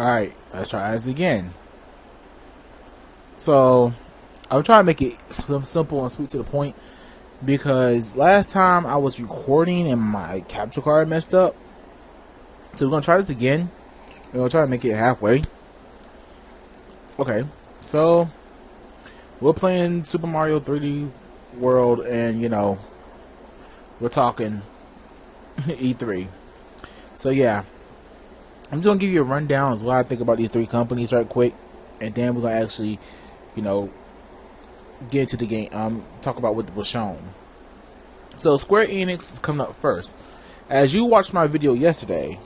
Alright, let's try this again. So, I'm trying to make it simple and sweet to the point because last time I was recording and my capture card messed up. So, we're going to try this again. We're going to try to make it halfway. Okay, so we're playing Super Mario 3D World and, we're talking E3. So, yeah. I'm just going to give you a rundown of what I think about these three companies right quick. And then we're going to actually, get into the game. Talk about what was shown. So Square Enix is coming up first. As you watched my video yesterday,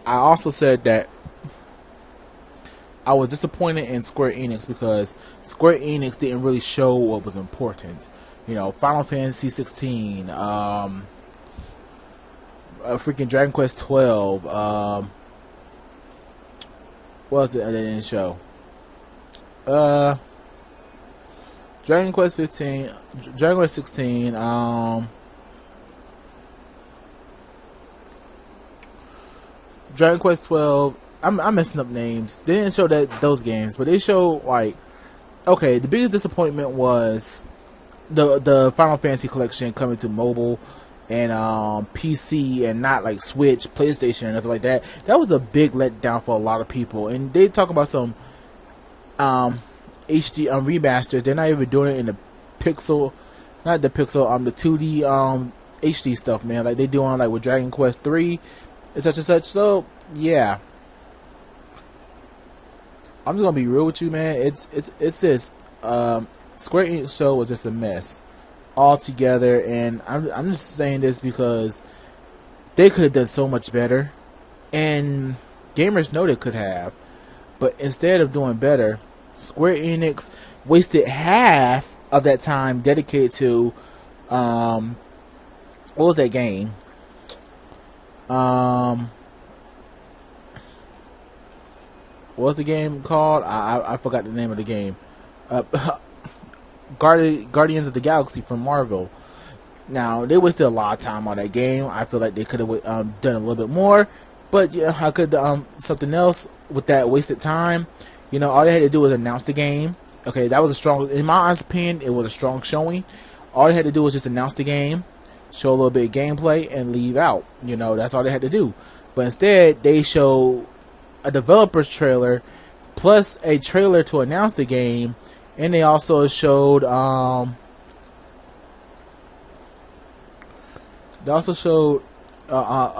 I also said that I was disappointed in Square Enix because Square Enix didn't really show what was important. Final Fantasy 16, freaking Dragon Quest 12, what was it they didn't show? Dragon Quest 15, Dragon Quest 16, Dragon Quest 12. I'm messing up names. They didn't show those games, but they showed okay. The biggest disappointment was the Final Fantasy collection coming to mobile and PC and not like Switch, PlayStation, and nothing like that. That was a big letdown for a lot of people. And they talk about some HD remasters. They're not even doing it in the pixel, not the pixel, the 2D HD stuff, man. Like they doing with Dragon Quest 3 and such and such. So yeah, I'm just gonna be real with you, man. It's this Square Enix show was just a mess altogether, and I'm just saying this because they could have done so much better, and gamers know they could have, but instead of doing better, Square Enix wasted half of that time dedicated to what was that game? What was the game called? I forgot the name of the game. Guardians of the Galaxy from Marvel. Now, they wasted a lot of time on that game. I feel like they could have done a little bit more. But, yeah, I could something else with that wasted time. All they had to do was announce the game. Okay, that was a strong, in my honest opinion, it was a strong showing. All they had to do was just announce the game, show a little bit of gameplay, and leave out. That's all they had to do. But instead, they showed a developer's trailer plus a trailer to announce the game, and they also showed a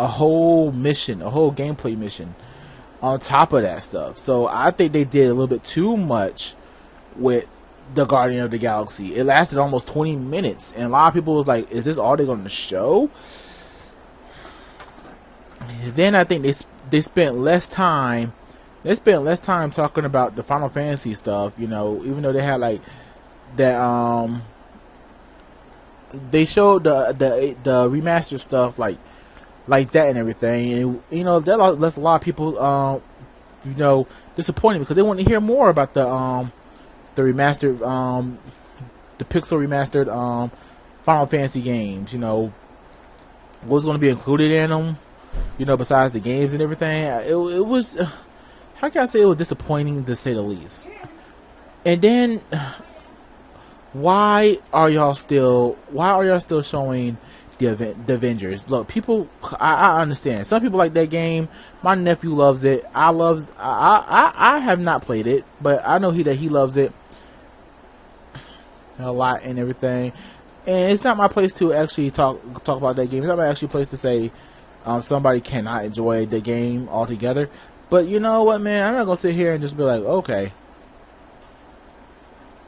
whole mission, a whole gameplay mission on top of that stuff. So I think they did a little bit too much with the Guardian of the Galaxy. It lasted almost 20 minutes, and a lot of people was like, is this all they're going to show? Then I think they spent less time. They spent less time talking about the Final Fantasy stuff, even though they had that. They showed the remastered stuff like that and everything, and that left a lot of people disappointed because they wanted to hear more about the remastered the pixel remastered Final Fantasy games. What was going to be included in them, besides the games and everything. It was, how can I say, it was disappointing to say the least. And then why are y'all still showing the Avengers? Look, people, I understand. Some people like that game. My nephew loves it. I have not played it, but I know that he loves it a lot and everything. And it's not my place to actually talk about that game. It's not my actual place to say somebody cannot enjoy the game altogether. But you know what, man? I'm not gonna sit here and just be like, okay.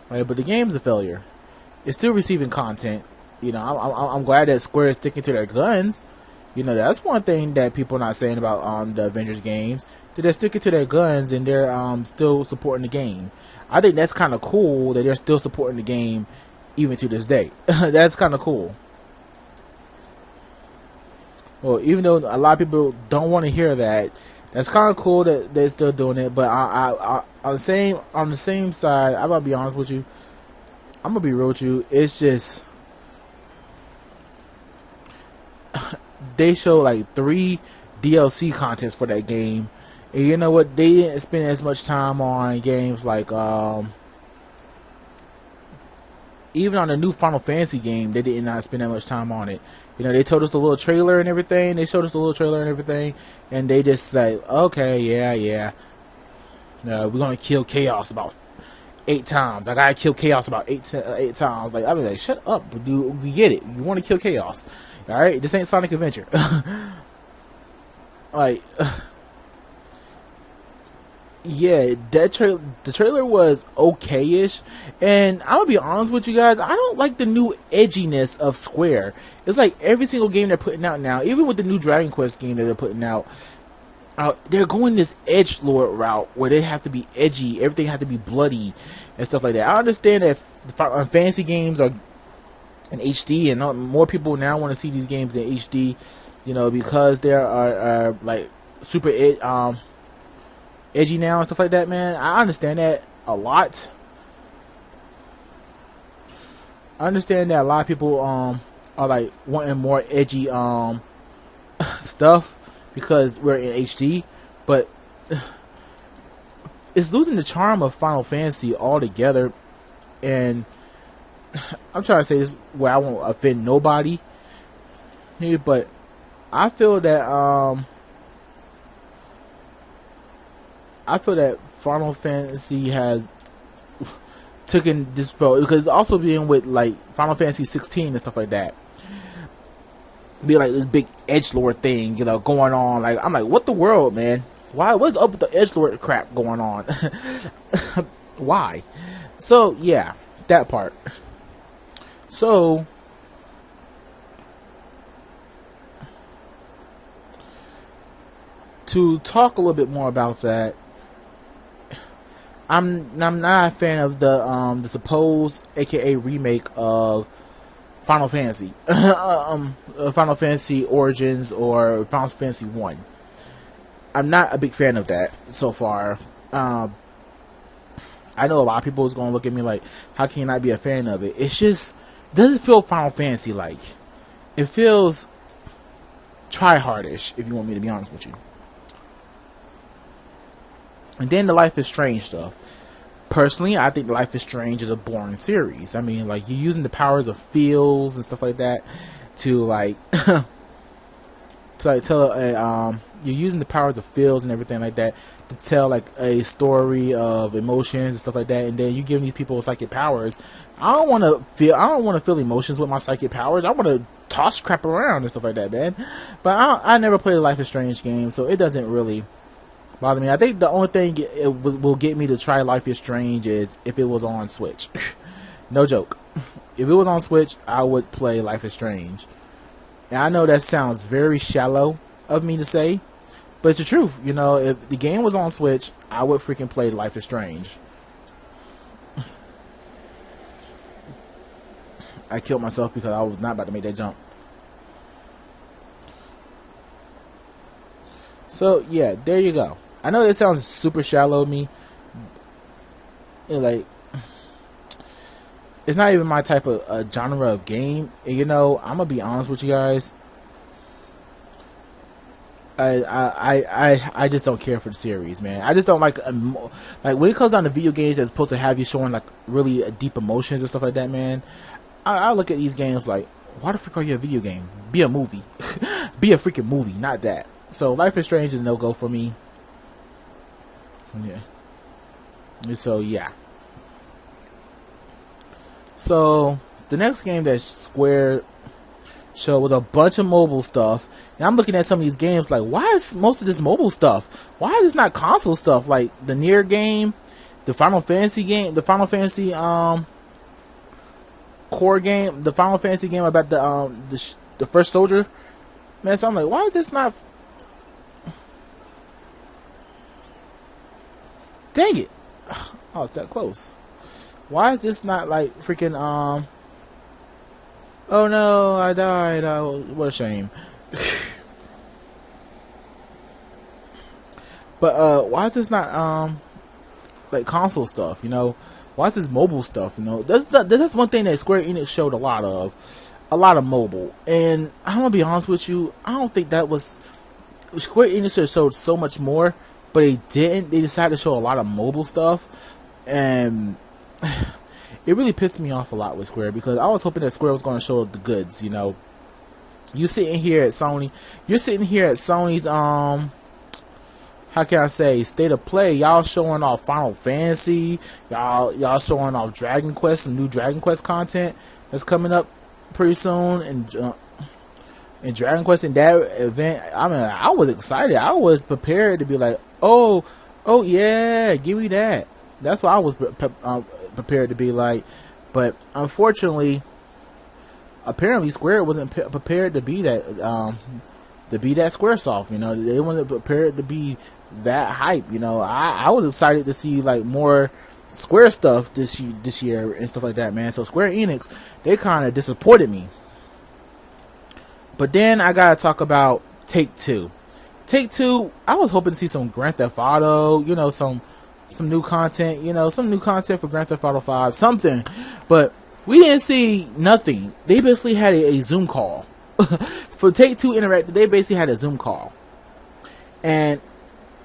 Right, but the game's a failure. It's still receiving content. I'm glad that Square is sticking to their guns. That's one thing that people are not saying about the Avengers games. That they're sticking to their guns and they're still supporting the game. I think that's kind of cool that they're still supporting the game even to this day. That's kind of cool. Well, even though a lot of people don't want to hear that, that's kind of cool that they're still doing it. But I on the same side, I'm gonna be honest with you. I'm gonna be real with you. It's just they show 3 DLC contents for that game, And you know what? They didn't spend as much time on games like even on the new Final Fantasy game, they did not spend that much time on it. You know, they told us a little trailer and everything. They showed us a little trailer and everything, and they just say, "Okay, yeah. We're gonna kill Chaos about 8 times. I gotta kill Chaos about eight times." Like I was like, "Shut up, dude. We get it. You want to kill Chaos, all right? This ain't Sonic Adventure." Like, yeah, the trailer was okay-ish, and I'm gonna be honest with you guys. I don't like the new edginess of Square. It's like every single game they're putting out now, even with the new Dragon Quest game that they're putting out, they're going this edgelord route where they have to be edgy, everything has to be bloody and stuff like that. I understand that fantasy games are in HD, and more people now want to see these games in HD, you know, because there are like super edgy now and stuff like that, man. I understand that a lot. I understand that a lot of people are like wanting more edgy stuff because we're in HD, but it's losing the charm of Final Fantasy altogether. And I'm trying to say this where I won't offend nobody here, but I feel that Final Fantasy has taken this pro, because also being with like Final Fantasy 16 and stuff like that, be like this big edgelord thing, you know, going on. Like I'm like, what the world, man? What's up with the edgelord crap going on? Why? So yeah, that part. So to talk a little bit more about that, I'm not a fan of the supposed AKA remake of Final Fantasy, Final Fantasy Origins or Final Fantasy 1. I'm not a big fan of that so far. I know a lot of people is going to look at me like, how can you not be a fan of it? It's just, doesn't feel Final Fantasy like. It feels try-hardish, if you want me to be honest with you. And then the Life is Strange stuff. Personally, I think Life is Strange is a boring series. I mean, like, you're using the powers of feels and stuff like that to, like, you're using the powers of feels and everything like that to tell, like, a story of emotions and stuff like that, and then you give these people psychic powers. I don't want to feel emotions with my psychic powers. I want to toss crap around and stuff like that, man. But I never played a Life is Strange game, so it doesn't really bother me. I think the only thing it will get me to try Life is Strange is if it was on Switch. No joke. If it was on Switch, I would play Life is Strange. And I know that sounds very shallow of me to say, but it's the truth. You know, if the game was on Switch, I would freaking play Life is Strange. I killed myself because I was not about to make that jump. So, yeah, there you go. I know it sounds super shallow of me. Like, it's not even my type of genre of game. And, you know, I'm going to be honest with you guys. I just don't care for the series, man. I just don't like when it comes down to video games that's supposed to have you showing like really deep emotions and stuff like that, man. I look at these games like, why the frick are you a video game? Be a movie. Be a freaking movie, not that. So Life is Strange is no go for me. Yeah. So yeah. So the next game that Square showed was a bunch of mobile stuff. And I'm looking at some of these games like, why is most of this mobile stuff? Why is this not console stuff? Like the Nier game, the Final Fantasy game, the Final Fantasy core game, the Final Fantasy game about the first soldier. Man, so I'm like, why is this not? Dang it! Oh, it's that close. Why is this not like freaking Oh no, I died. Oh, what a shame. But why is this not like console stuff? You know, why is this mobile stuff? You know, that's one thing that Square Enix showed a lot of mobile. And I'm gonna be honest with you, I don't think that was Square Enix showed so much more but they didn't. They decided to show a lot of mobile stuff, and it really pissed me off a lot with Square, because I was hoping that Square was going to show the goods. You know, you're sitting here at Sony's how can I say, state of play. Y'all showing off Final Fantasy, y'all showing off Dragon Quest, some new Dragon Quest content that's coming up pretty soon, and Dragon Quest in that event. I mean, I was excited. I was prepared to be like, oh yeah, give me that. That's what I was prepared to be like. But unfortunately, apparently Square wasn't prepared to be that Squaresoft. You know, they weren't prepared to be that hype. You know, I was excited to see like more Square stuff this year and stuff like that, man. So Square Enix, they kind of disappointed me. But then I gotta talk about Take-Two. Take-Two, I was hoping to see some Grand Theft Auto, you know, some new content, you know, some new content for Grand Theft Auto 5, something. But we didn't see nothing. They basically had a Zoom call. For Take-Two Interactive, they basically had a Zoom call. And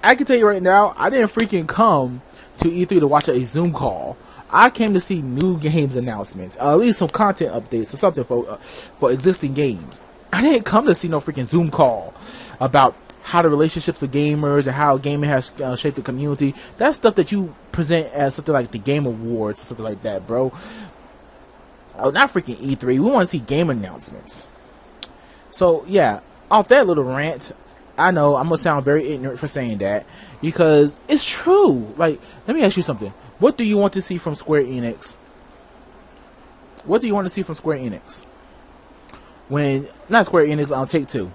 I can tell you right now, I didn't freaking come to E3 to watch a Zoom call. I came to see new games announcements, at least some content updates or something for existing games. I didn't come to see no freaking Zoom call about how the relationships of gamers and how gaming has shaped the community. That's stuff that you present as something like the Game Awards or something like that, bro. Oh, not freaking E3. We want to see game announcements. So, yeah, off that little rant, I know I'm going to sound very ignorant for saying that, because it's true. Like, let me ask you something. What do you want to see from Square Enix? What do you want to see from Square Enix? Not Square Enix, Take-Two.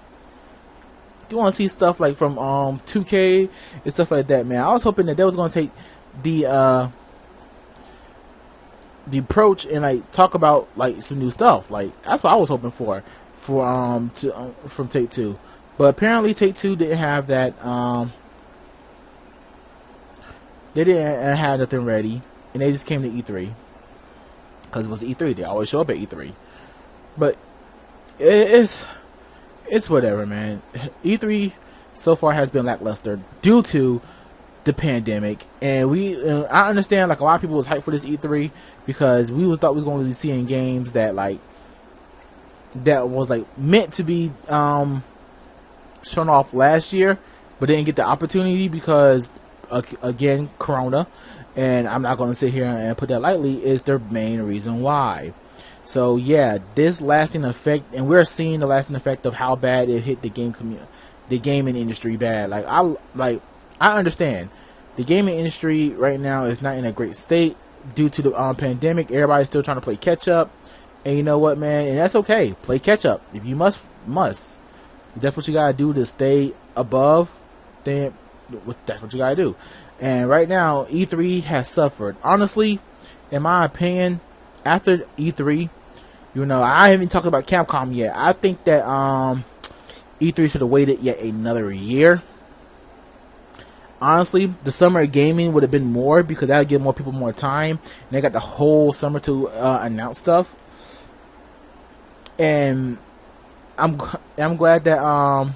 You want to see stuff like from 2K and stuff like that, man. I was hoping that they was going to take the approach and like talk about like some new stuff. Like, that's what I was hoping for from Take-Two. But apparently Take-Two didn't have that. They didn't have nothing ready, and they just came to E3 because it was E3. They always show up at E3, but it's whatever, man. E3 so far has been lackluster due to the pandemic, and I understand like a lot of people was hyped for this E3 because we thought we was going to be seeing games that was like meant to be shown off last year, but didn't get the opportunity because again, Corona, and I'm not going to sit here and put that lightly, is the main reason why. So yeah, this lasting effect, and we're seeing the lasting effect of how bad it hit the gaming industry bad. I understand the gaming industry right now is not in a great state due to the pandemic. Everybody's still trying to play catch up, and you know what, man, and that's okay. Play catch up if you must. If that's what you gotta do to stay above, then that's what you gotta do. And right now, E3 has suffered. Honestly, in my opinion, after E3, you know, I haven't talked about Capcom yet. I think that E3 should have waited yet another year. Honestly, the summer of gaming would have been more because that would give more people more time. And they got the whole summer to announce stuff. And I'm glad that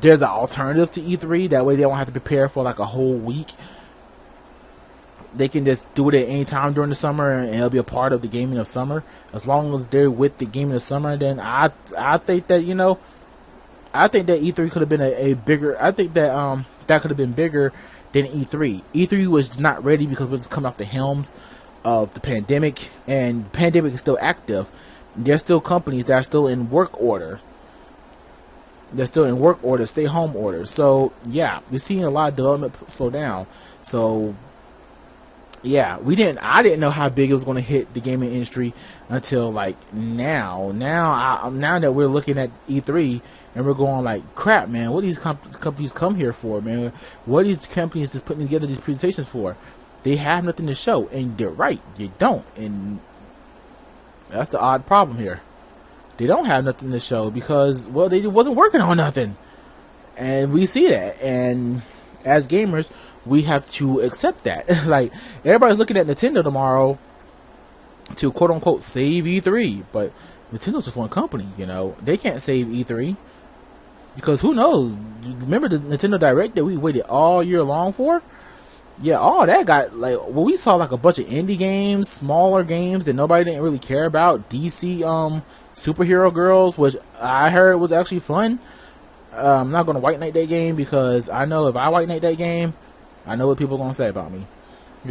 there's an alternative to E3. That way they don't have to prepare for like a whole week. They can just do it at any time during the summer, and it'll be a part of the gaming of summer. As long as they're with the gaming of summer, then I think that, you know, I think that E3 could have been a bigger. I think that that could have been bigger than E3. E3 was not ready because we're just coming off the helms of the pandemic, and the pandemic is still active. There's still companies that are still in work order. They're still in work order, stay home order. So yeah, we're seeing a lot of development slow down. So yeah, I didn't know how big it was going to hit the gaming industry until like now. Now that we're looking at E3 and we're going like, crap, man, what these companies come here for, man? What are these companies just putting together these presentations for? They have nothing to show, and they're right, they don't, and that's the odd problem here. They don't have nothing to show because, well, they wasn't working on nothing, and we see that, and as gamers, we have to accept that. Like, everybody's looking at Nintendo tomorrow to quote-unquote save E3, but Nintendo's just one company, you know. They can't save E3. Because who knows? Remember the Nintendo Direct that we waited all year long for? Yeah, all that got like we saw like a bunch of indie games, smaller games that nobody didn't really care about. DC Superhero Girls, which I heard was actually fun. I'm not gonna white knight that game because I know if I white knight that game, I know what people are gonna say about me.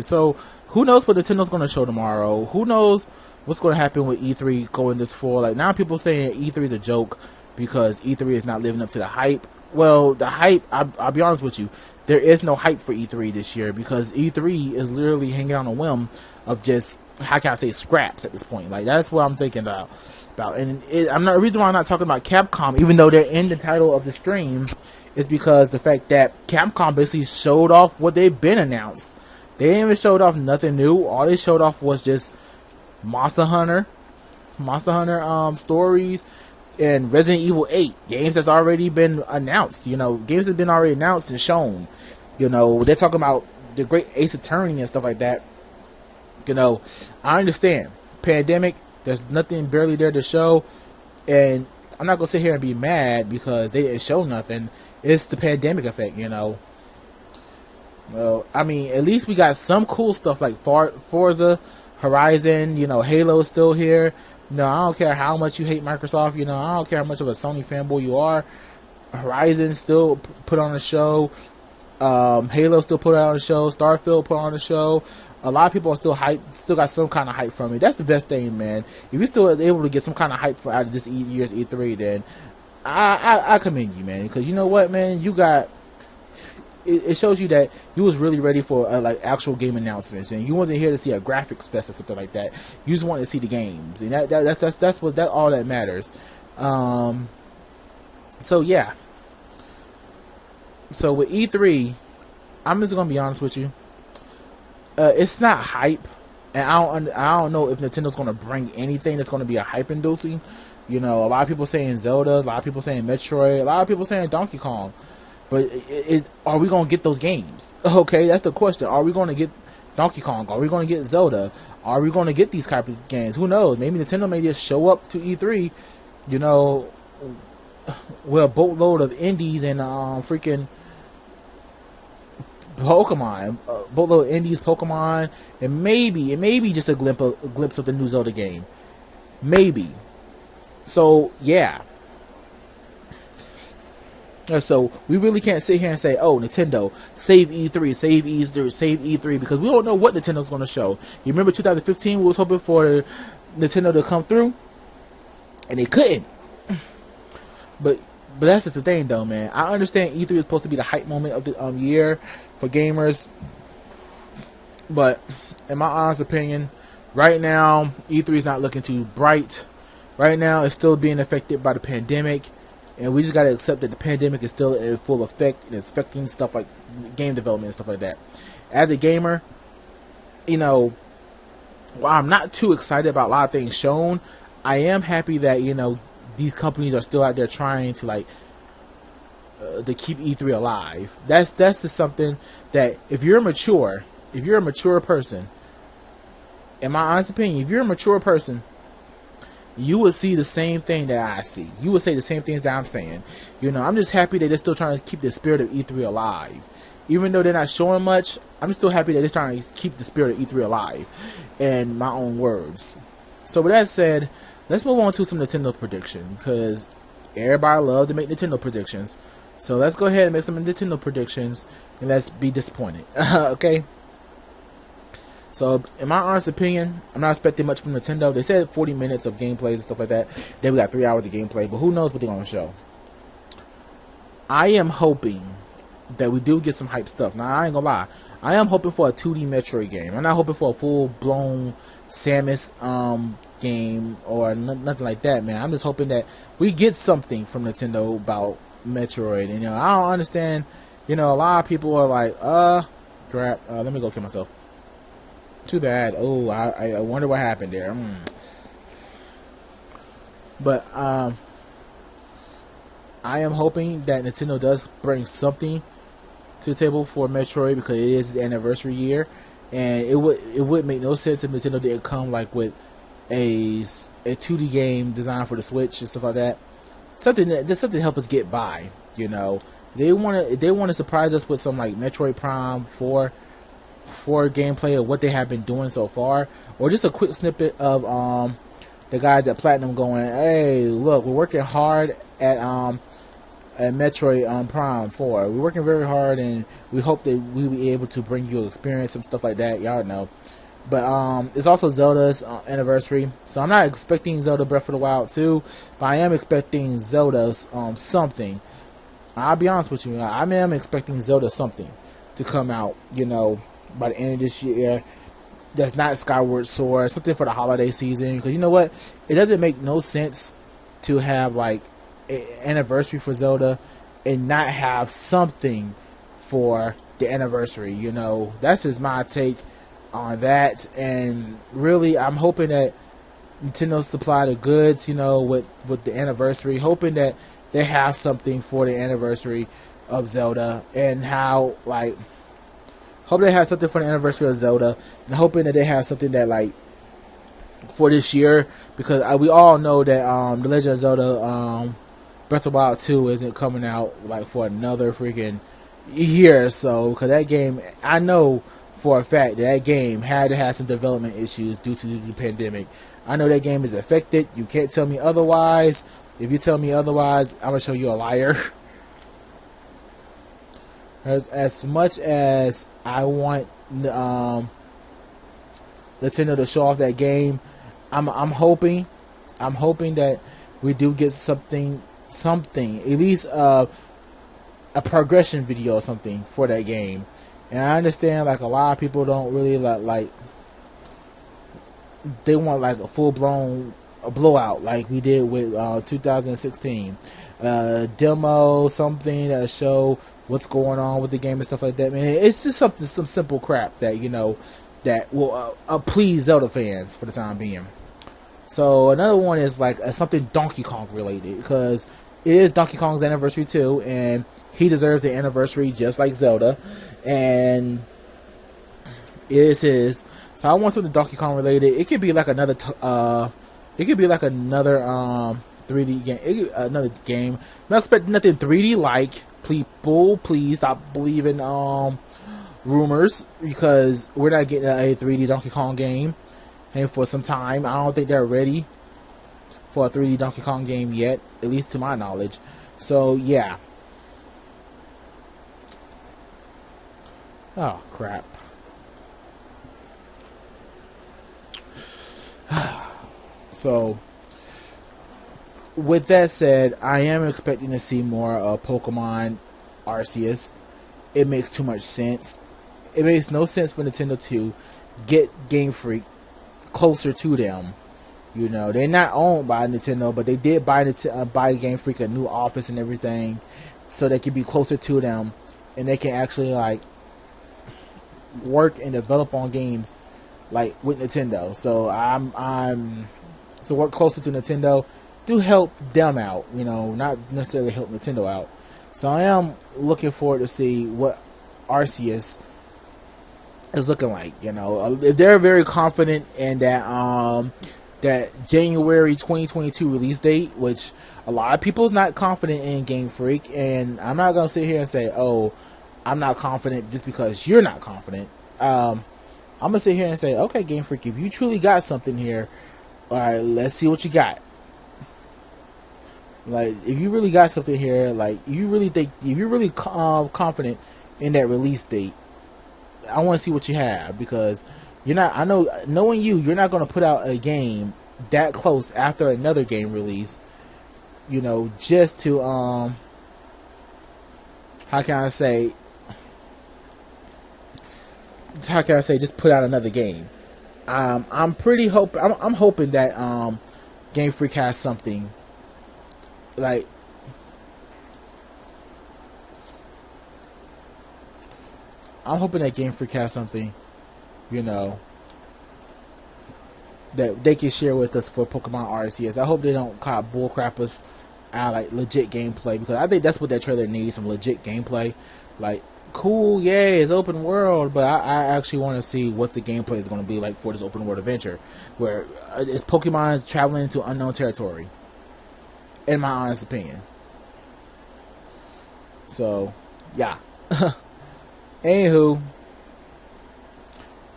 So who knows what Nintendo's gonna show tomorrow? Who knows what's gonna happen with E3 going this fall? Like now, people saying E3 is a joke because E3 is not living up to the hype. Well, the hype, I'll be honest with you, there is no hype for E3 this year because E3 is literally hanging on a whim of just, how can I say, scraps at this point. Like, that's what I'm thinking about. And the reason why I'm not talking about Capcom, even though they're in the title of the stream, is because the fact that Capcom basically showed off what they've been announced. They didn't even showed off nothing new. All they showed off was just Monster Hunter stories, and Resident Evil 8, games that's already been announced, games that have been already announced and shown. They're talking about the great Ace Attorney and stuff like that. I understand. Pandemic, there's nothing barely there to show, and I'm not going to sit here and be mad because they didn't show nothing. It's the pandemic effect, Well, I mean, at least we got some cool stuff like Forza Horizon, Halo is still here. I don't care how much you hate Microsoft, I don't care how much of a Sony fanboy you are. Horizon still put on a show. Halo still put on a show. Starfield put on a show. A lot of people are still hyped, still got some kind of hype from it. That's the best thing, man. If you're still able to get some kind of hype out of this year's E3, then I commend you, man. Because you know what, man? You got... It shows you that you was really ready for like actual game announcements, and you wasn't here to see a graphics fest or something like that. You just wanted to see the games, and that's all that matters. So yeah. So with E3, I'm just gonna be honest with you. It's not hype, and I don't know if Nintendo's gonna bring anything that's gonna be a hype inducing. A lot of people saying Zelda, a lot of people saying Metroid, a lot of people saying Donkey Kong. But are we going to get those games? Okay, that's the question. Are we going to get Donkey Kong? Are we going to get Zelda? Are we going to get these type of games? Who knows? Maybe Nintendo may just show up to E3, with a boatload of indies and freaking Pokemon. Boatload of indies, Pokemon, and maybe just a glimpse of the new Zelda game. Maybe. So, yeah. So we really can't sit here and say, oh, Nintendo, save E3, save E3, save E3, because we don't know what Nintendo's going to show. You remember 2015, we was hoping for Nintendo to come through, and they couldn't. But that's just the thing, though, man. I understand E3 is supposed to be the hype moment of the year for gamers, but in my honest opinion, right now, E3 is not looking too bright. Right now, it's still being affected by the pandemic. And we just gotta accept that the pandemic is still in full effect and it's affecting stuff like game development and stuff like that. As a gamer, while I'm not too excited about a lot of things shown, I am happy that these companies are still out there trying to to keep E3 alive. That's just something that if you're a mature person, in my honest opinion, if you're a mature person, you would see the same thing that I see. You would say the same things that I'm saying. I'm just happy that they're still trying to keep the spirit of E3 alive. Even though they're not showing much, I'm still happy that they're trying to keep the spirit of E3 alive. In my own words. So with that said, let's move on to some Nintendo prediction. Because everybody loves to make Nintendo predictions. So let's go ahead and make some Nintendo predictions. And let's be disappointed. Okay? So, in my honest opinion, I'm not expecting much from Nintendo. They said 40 minutes of gameplays and stuff like that. Then we got 3 hours of gameplay, but who knows what they're going to show. I am hoping that we do get some hype stuff. Now, I ain't going to lie. I am hoping for a 2D Metroid game. I'm not hoping for a full-blown Samus game or nothing like that, man. I'm just hoping that we get something from Nintendo about Metroid. And, I don't understand. A lot of people are like, crap. Let me go kill myself. Too bad. Oh, I wonder what happened there. But I am hoping that Nintendo does bring something to the table for Metroid because it is its anniversary year, and it would make no sense if Nintendo didn't come with a 2D game designed for the Switch and stuff like that. that's something to help us get by. You know, they want to surprise us with some like Metroid Prime 4 gameplay of what they have been doing so far, or just a quick snippet of the guys at Platinum going, "Hey, look, we're working hard at Metroid Prime 4. We're working very hard, and we hope that we'll be able to bring you experience, some stuff like that. Y'all know." But it's also Zelda's anniversary, so I'm not expecting Zelda Breath of the Wild 2, but I am expecting Zelda's something. I'll be honest with you, I am expecting Zelda something to come out, you know, by the end of this year. That's not Skyward Sword, something for the holiday season. Because you know what, it doesn't make no sense to have like an anniversary for Zelda and not have something for the anniversary. You know, that's just my take on that. And really, I'm hoping that Nintendo supply the goods, you know, with the anniversary, hoping that they have something for the anniversary of Zelda, and how like hope they have something for the anniversary of Zelda, and hoping that they have something that like for this year, because we all know that the Legend of Zelda Breath of the Wild 2 isn't coming out like for another freaking year or so, because that game, I know for a fact that game had to have some development issues due to the pandemic. I know that game is affected. You can't tell me otherwise. If you tell me otherwise, I'm gonna show you a liar. As much as I want Nintendo to show off that game, I'm hoping that we do get something, at least a progression video or something for that game. And I understand like a lot of people don't really like they want like a full blown blowout like we did with 2016 demo, something that show what's going on with the game and stuff like that. Man, it's just some simple crap that, you know, that will please Zelda fans for the time being. So another one is like something Donkey Kong related, because it is Donkey Kong's anniversary too, and he deserves an anniversary just like Zelda, and it is his. So I want something Donkey Kong related. It could be like another 3D game, another game. I'm not expecting nothing 3D like. People, please stop believing rumors, because we're not getting a 3D Donkey Kong game, and for some time I don't think they're ready for a 3D Donkey Kong game yet, at least to my knowledge. So yeah. Oh crap. So with that said, I am expecting to see more of Pokemon Arceus. It makes too much sense. It makes no sense for Nintendo to get Game Freak closer to them. You know, they're not owned by Nintendo, but they did buy Game Freak a new office and everything, so they can be closer to them, and they can actually like work and develop on games like with Nintendo. So I'm so work closer to Nintendo to help them out, you know, not necessarily help Nintendo out. So I am looking forward to see what Arceus is looking like. You know, if they're very confident in that that January 2022 release date, which a lot of people's not confident in Game Freak, and I'm not gonna sit here and say, oh, I'm not confident just because you're not confident. I'm gonna sit here and say, okay, Game Freak, if you truly got something here, all right, let's see what you got. Like, if you really got something here, like, you really think, if you're really confident in that release date, I want to see what you have, because you're not, I know, knowing you're not going to put out a game that close after another game release, you know, just to, how can I say, just put out another game. I'm hoping that, Game Freak has something, like, I'm hoping that Game Freak has something, you know, that they can share with us for Pokemon Arceus. I hope they don't kind of bullcrap us out like legit gameplay, because I think that's what that trailer needs, some legit gameplay. Like, cool, yay, it's open world, but I actually want to see what the gameplay is going to be like for this open world adventure, where it's Pokemon traveling into unknown territory. in my honest opinion. So, yeah. Anywho,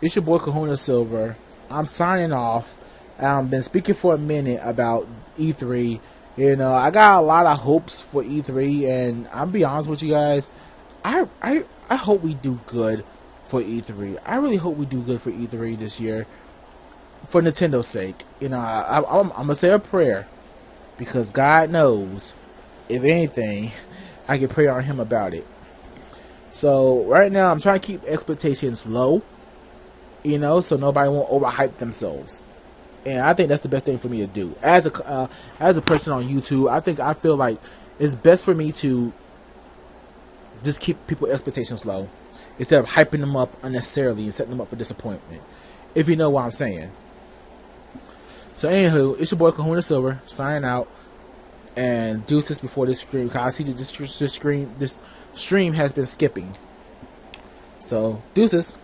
it's your boy Kahuna Silver. I'm signing off. I've been speaking for a minute about E3. You know, I got a lot of hopes for E3, and I'll be honest with you guys. I hope we do good for E3. I really hope we do good for E3 this year, for Nintendo's sake. You know, I'm gonna say a prayer, because God knows, if anything, I can pray on Him about it. So right now, I'm trying to keep expectations low, you know, so nobody won't overhype themselves. And I think that's the best thing for me to do. As a person on YouTube, I feel like it's best for me to just keep people's expectations low instead of hyping them up unnecessarily and setting them up for disappointment. If you know what I'm saying. So anywho, it's your boy Kahuna Silver signing out, and deuces before this stream, because I see that this stream has been skipping. So deuces.